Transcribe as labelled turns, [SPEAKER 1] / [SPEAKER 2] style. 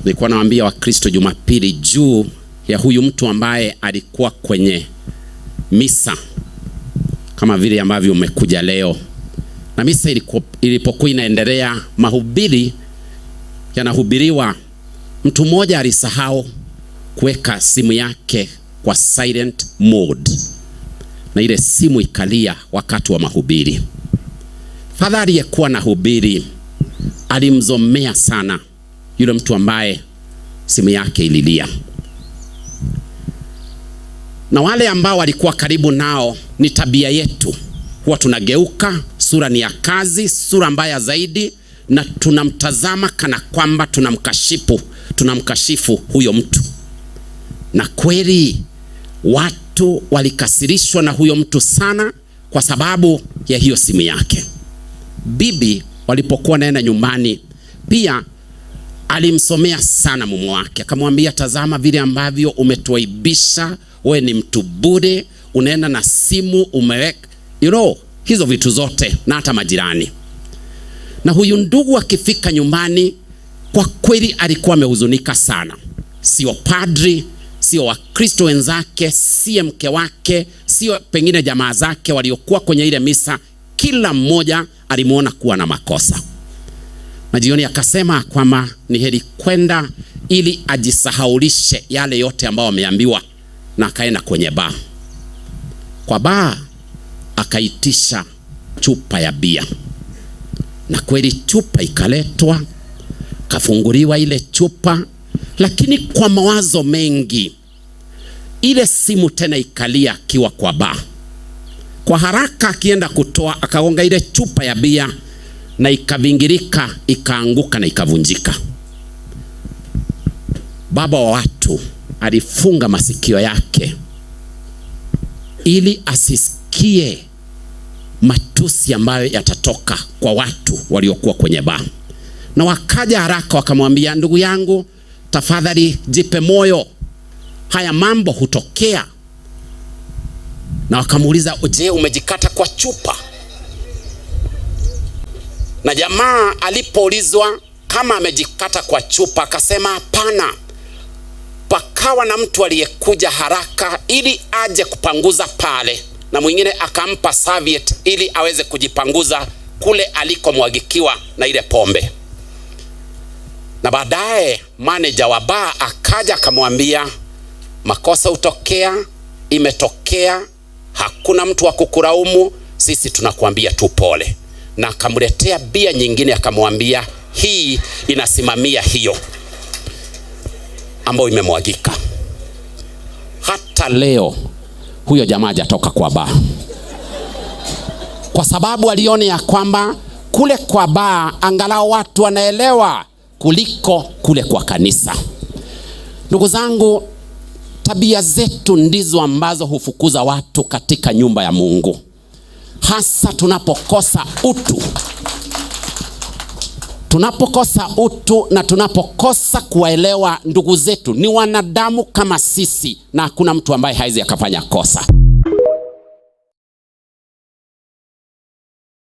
[SPEAKER 1] Nilikuwa nawaambia Wakristo Jumapili juu ya huyu mtu ambaye alikuwa kwenye misa kama vile ambavyo umekuja leo. Na misa ilipokuwa inaendelea, mahubiri yanahubiriwa, mtu mmoja alisahau kuweka simu yake kwa silent mode, na ile simu ikalia wakati wa mahubiri. Fadhali aliyekuwa na hubiri alimzomea sana yule mtu ambaye simu yake ililia. Na wale ambao walikuwa karibu nao, ni tabia yetu, huwa tunageuka, sura ni ya kazi, sura mbaya zaidi, na tunamtazama kana kwamba tunamkashifu huyo mtu. Na kweli watu walikasirishwa na huyo mtu sana kwa sababu ya hiyo simu yake. Bibi walipokuwa naenda nyumbani, pia alimsomea sana mume wake, akamwambia, tazama vile ambavyo umetuaibisha, wewe ni mtu bure, unaenda na simu umeweka, hizo vitu zote, na hata majirani. Na huyu ndugu akifika nyumbani, kwa kweli alikuwa amehuzunika sana. Sio padri, sio Wakristo wenzake, sio mke wake, sio pengine jamaa zake waliokuwa kwenye ile misa, kila mmoja alimuona kuwa na makosa. Na jioni akasema kwamba ni heri kwenda ili ajisahaulishe yale yote ambayo ameambiwa, na akaenda kwenye baa. Kwa baa akaitisha chupa ya bia, na kweli chupa ikaletwa, kafunguliwa ile chupa, lakini kwa mawazo mengi ile simu tena ikalia akiwa kwa baa. Kwa haraka akienda kutoa, akagonga ile chupa ya bia na ikavingirika, ikaanguka na ikavunjika. Baba wa watu alifunga masikio yake ili asisikie matusi ambayo yatatoka kwa watu waliokuwa kwenye baa. Na wakaja haraka wakamwambia, ndugu yangu, tafadhali jipe moyo, haya mambo hutokea. Na wakamuuliza, je, umejikata kwa chupa? Na jamaa alipoulizwa kama amejikata kwa chupa, akasema hapana. Pakawa na mtu aliyekuja haraka ili aje kupanguza pale, na mwingine akampa serviette ili aweze kujipanguza kule alikomwagikiwa na ile pombe. Na baadaye manager wa baa akaja akamwambia, makosa hutokea, imetokea, hakuna mtu wa kukulaumu, sisi tunakuambia tu pole. Na akamletea bia nyingine, akamwambia hii inasimamia hiyo ambayo imemwagika. Hata leo huyo jamaa hajatoka kwa baa, kwa sababu aliona ya kwamba kule kwa baa angalau watu wanaelewa kuliko kule kwa kanisa. Ndugu zangu, tabia zetu ndizo ambazo hufukuza watu katika nyumba ya Mungu, hasa tunapokosa utu. Tunapokosa utu na tunapokosa kuwaelewa ndugu zetu ni wanadamu kama sisi, na hakuna mtu ambaye haizi akafanya kosa.